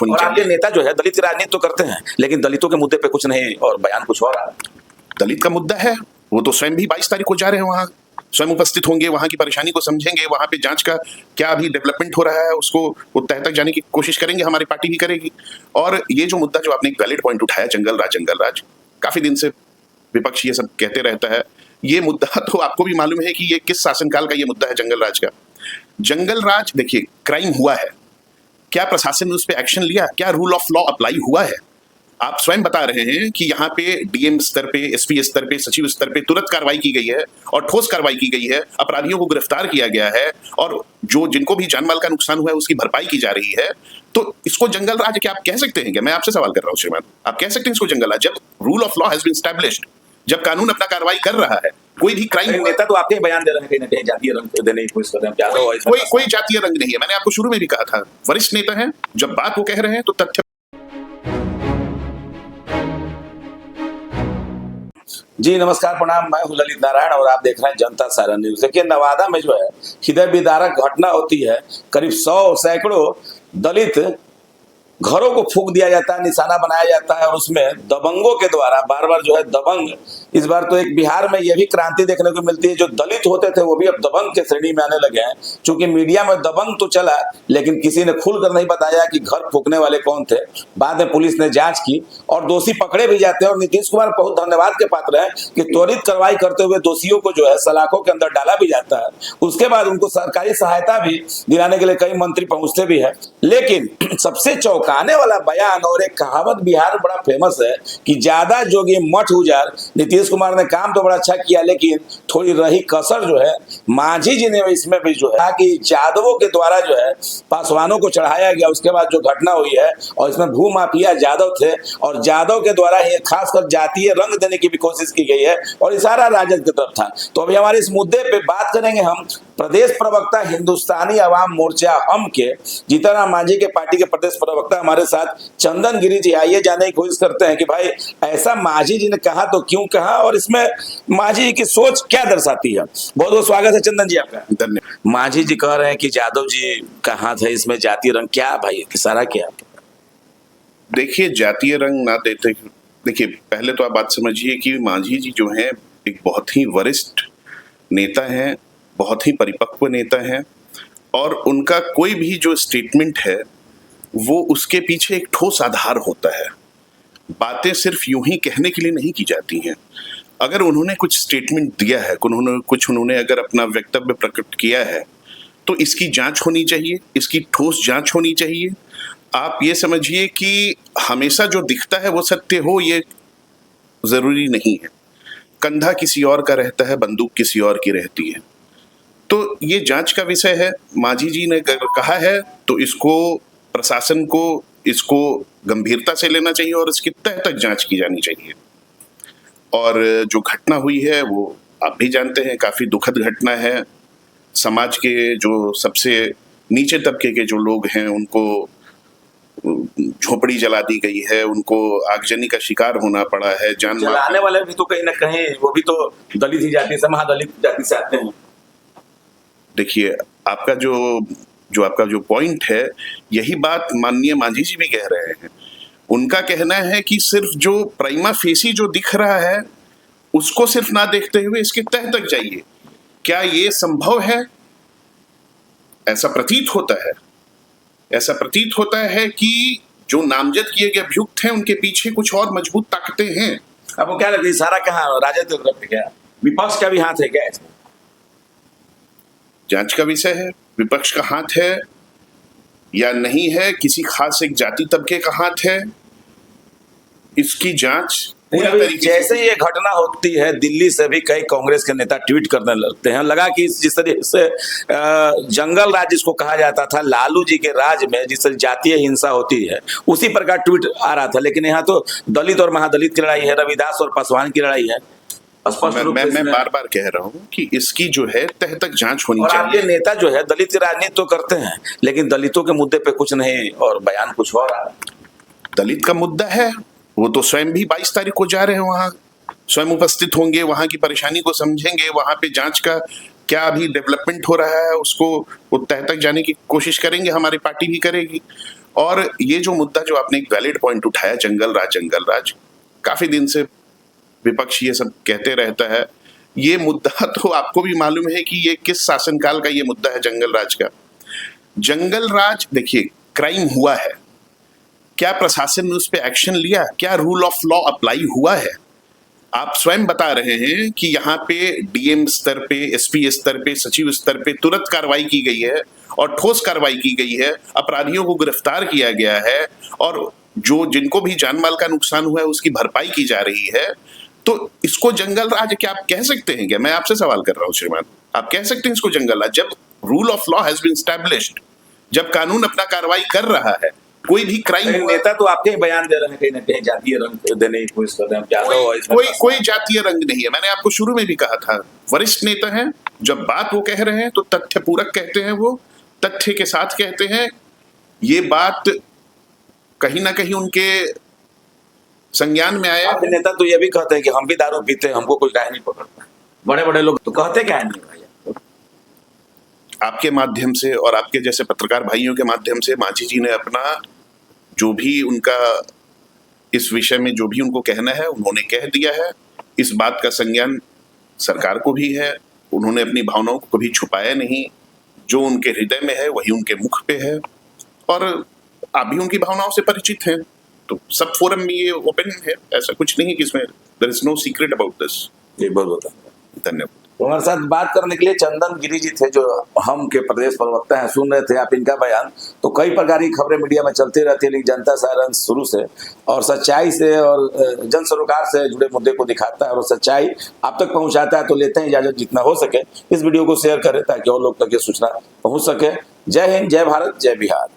होनी चाहिए। आपके नेता जो है दलित की राजनीति तो करते हैं, लेकिन दलितों के मुद्दे पे कुछ नहीं और बयान कुछ और आ रहा है। दलित का मुद्दा है, वो तो स्वयं भी 22 तारीख को जा रहे हैं वहां, स्वयं उपस्थित होंगे, वहां की परेशानी को समझेंगे, वहां पे जांच का क्या अभी डेवलपमेंट हो रहा है उसको वो तह तक जाने की कोशिश करेंगे, हमारी पार्टी भी करेगी। और ये जो मुद्दा जो आपने एक वैलिड पॉइंट उठाया, जंगल राज, काफी दिन से विपक्ष ये सब कहते रहता है। ये मुद्दा तो आपको भी मालूम है कि ये किस शासनकाल का ये मुद्दा है, जंगल राज का। जंगल राज, देखिए, क्राइम हुआ है, क्या प्रशासन ने उस पर एक्शन लिया? क्या रूल ऑफ लॉ अप्लाई हुआ है? आप स्वयं बता रहे हैं कि यहाँ पे डीएम स्तर पे, एसपी स्तर पे, सचिव स्तर पे तुरंत कार्रवाई की गई है और ठोस कार्रवाई की गई है, अपराधियों को गिरफ्तार किया गया है और जो जिनको भी जानमाल का नुकसान हुआ है उसकी भरपाई की जा रही है। तो इसको जंगल राज क्या आप कह सकते हैं? क्या मैं आपसे सवाल कर रहा हूँ श्रीमान, आप कह सकते हैं इसको जंगल राज जब rule of law has been established, जब कानून अपना कार्रवाई कर रहा है? कोई भी क्राइम नेता तो आपके बयान दे रहे हैं कहीं ना कहीं जातीय रंग देने की कोशिश कर रहे हैं। कोई जातीय रंग नहीं है। मैंने आपको शुरू में भी कहा था, वरिष्ठ नेता हैं, जब बात वो कह रहे हैं तो तथ्य। जी नमस्कार, प्रणाम। मैं हूं ललित नारायण और आप देख रहे हैं जनता सारण न्यूज। देखिए, नवादा में जो है हृदय विदारक घटना होती है। करीब 100 सैकड़ों दलित घरों को फूंक दिया जाता है, निशाना बनाया जाता है और उसमें दबंगों के द्वारा बार बार जो है दबंग, इस बार तो एक बिहार में यह भी क्रांति देखने को मिलती है, जो दलित होते थे वो भी अब दबंग के श्रेणी में आने लगे हैं। क्योंकि मीडिया में दबंग तो चला, लेकिन किसी ने खुलकर नहीं बताया कि घर फूंकने वाले कौन थे। बाद में पुलिस ने जांच की और दोषी पकड़े भी जाते हैं और नीतीश कुमार बहुत धन्यवाद के पात्र है कि त्वरित कार्रवाई करते हुए दोषियों को जो है सलाखों के अंदर डाला भी जाता है। उसके बाद उनको सरकारी सहायता भी दिलाने के लिए कई मंत्री पहुंचते भी है। लेकिन सबसे चौंकाने वाला बयान और एक कहावत बिहार में बड़ा फेमस है कि ज्यादा जोगी मठ उजार। नीतीश कुमार ने काम तो बड़ा अच्छा किया, लेकिन थोड़ी रही कसर जो है मांझी जी ने इसमें भी जो है कि यादवों के द्वारा जो है पासवानों को चढ़ाया गया। उसके बाद जो घटना हुई है और इसमें भूमाफिया यादव थे और यादव के द्वारा ही खासकर जातीय रंग देने की भी कोशिश की गई है और इशारा राजद की तरफ था। तो अभी हमारे इस मुद्दे पे बात करेंगे हम प्रदेश प्रवक्ता हिंदुस्तानी अवाम मोर्चा हम के जीतनराम मांझी के पार्टी के प्रदेश प्रवक्ता हमारे साथ चंदन गिरी जी। आइए जानने की कोशिश करते हैं कि भाई ऐसा मांझी जी ने कहा तो क्यों कहा और इसमें मांझी जी की सोच क्या दर्शाती है। बहुत बहुत स्वागत है चंदन जी आपका। धन्यवाद। मांझी जी कह रहे हैं कि यादव जी का हाथ है इसमें, जातीय रंग क्या भाई, इशारा क्या? देखिए, जातीय रंग ना देते, देखिए पहले तो आप बात समझिए कि मांझी जी जो हैं एक बहुत ही वरिष्ठ नेता हैं, बहुत ही परिपक्व नेता हैं और उनका कोई भी जो स्टेटमेंट है वो उसके पीछे एक ठोस आधार होता है। बातें सिर्फ यूं ही कहने के लिए नहीं की जाती हैं। अगर उन्होंने कुछ स्टेटमेंट दिया है, उन्होंने अगर अपना वक्तव्य प्रकट किया है तो इसकी जांच होनी चाहिए, इसकी ठोस जांच होनी चाहिए। आप ये समझिए कि हमेशा जो दिखता है वो सत्य हो, ये जरूरी नहीं है। कंधा किसी और का रहता है, बंदूक किसी और की रहती है। तो ये जांच का विषय है। मांझी जी ने कहा है तो इसको प्रशासन को इसको गंभीरता से लेना चाहिए और इसकी तह तक जांच की जानी चाहिए। और जो घटना हुई है वो आप भी जानते हैं, काफी दुखद घटना है। समाज के जो सबसे नीचे तबके के जो लोग हैं उनको झोपड़ी जला दी गई है, उनको आगजनी का शिकार होना पड़ा है। जलाने वाले भी तो कहीं ना कहीं वो भी तो दलित ही जाति से, महादलित जाति से आते हैं। देखिए, आपका जो पॉइंट है, यही बात माननीय मांझी जी भी कह रहे हैं। उनका कहना है कि सिर्फ जो प्राइमा फेसी जो दिख रहा है उसको सिर्फ ना देखते हुए इसके तह तक जाइए। क्या ये संभव है? ऐसा प्रतीत होता है कि जो नामजद किए गए अभियुक्त हैं उनके पीछे कुछ और मजबूत ताकतें हैं। अब वो क्या लगता है, सारा कहाँ राजद की तरफ है क्या? विपक्ष का भी हाथ है क्या इसमें? जांच का विषय है, विपक्ष का हाथ है या नहीं है, किसी खास एक जाति तबके का हाथ है, इसकी जांच पूरी तरीके से। जैसे ये घटना होती है दिल्ली से भी कई कांग्रेस के नेता ट्वीट करने लगते हैं। लगा कि जिस तरीके से जंगल राज जिसको कहा जाता था, लालू जी के राज में जिस तरह जातीय हिंसा होती है उसी प्रकार ट्वीट आ रहा था। लेकिन यहाँ तो दलित और महादलित की लड़ाई है, रविदास और पासवान की लड़ाई है। मैं बार बार कह रहा हूँ कि इसकी जो है तह तक जांच होनी चाहिए। आपके नेता जो है दलित की राजनीति तो करते हैं, लेकिन दलितों के मुद्दे पे कुछ नहीं और बयान कुछ और आ रहा है। दलित का मुद्दा है, वो तो स्वयं भी 22 तारीख को जा रहे हैं वहां, स्वयं उपस्थित होंगे, वहां की परेशानी को समझेंगे, वहां पे जांच का क्या अभी डेवलपमेंट हो रहा है उसको वो तह तक जाने की कोशिश करेंगे, हमारी पार्टी भी करेगी। और ये जो मुद्दा जो आपने एक वैलिड पॉइंट उठाया, जंगल राज, काफी दिन से विपक्ष ये सब कहते रहता है। ये मुद्दा तो आपको भी मालूम है कि ये किस शासनकाल का ये मुद्दा है जंगल राज का। जंगल राज, देखिए, क्राइम हुआ है, क्या प्रशासन ने उस पर एक्शन लिया? क्या रूल ऑफ लॉ अप्लाई हुआ है? आप स्वयं बता रहे हैं कि यहाँ पे डीएम स्तर पे, एसपी स्तर पे, सचिव स्तर पे तुरंत कार्रवाई की गई है और ठोस कार्रवाई की गई है, अपराधियों को गिरफ्तार किया गया है और जो जिनको भी जान माल का नुकसान हुआ है उसकी भरपाई की जा रही है। तो इसको जंगल राज क्या आप कह सकते हैं क्या? मैं आपसे सवाल कर रहा हूँ श्रीमान, आप कह सकते हैं इसको जंगल राज? जब rule of law has been established, जब कानून अपना कार्रवाई कर रहा है, कोई भी क्राइम नेता तो आपके ही बयान दे रहे हैं, कहीं ना कहीं जातीय रंग देने की कोशिश कर रहे हैं। कोई जातीय रंग नहीं है। मैंने आपको शुरू में भी कहा था, वरिष्ठ नेता हैं, जब बात वो कह रहे हैं तो तथ्य पूरक कहते हैं, वो तथ्य के साथ कहते हैं। ये बात कहीं ना कहीं उनके संज्ञान में आया। आपके नेता तो ये भी कहते हैं कि हम भी दारू पीते हैं, हमको कोई काहे नहीं पकड़ता। बड़े बड़े लोग तो कहते क्या नहीं भाई। आपके माध्यम से और आपके जैसे पत्रकार भाइयों के माध्यम से मांझी जी ने अपना जो भी उनका इस विषय में जो भी उनको कहना है उन्होंने कह दिया है। इस बात का संज्ञान सरकार को भी है। उन्होंने अपनी भावनाओं को कभी छुपाया नहीं, जो उनके हृदय में है वही उनके मुख पे है और आप भी उनकी भावनाओं से परिचित हैं। तो सब फोरम में ये ओपन है, ऐसा कुछ नहीं कि इसमें there is no secret about this. जी बहुत धन्यवाद। तो हमारे साथ बात करने के लिए चंदन गिरी जी थे, जो हम के प्रदेश प्रवक्ता हैं। सुन रहे थे आप इनका बयान। तो कई प्रकार की खबरें मीडिया में चलती रहती है, लेकिन जनता साधारण शुरू से और सच्चाई से और जन सरोकार से जुड़े मुद्दे को दिखाता है और सच्चाई आप तक पहुंचाता है। तो लेते हैं इजाजत, जितना हो सके इस वीडियो को शेयर करें ताकि और लोग तक ये सूचना पहुंच सके। जय हिंद, जय भारत, जय बिहार।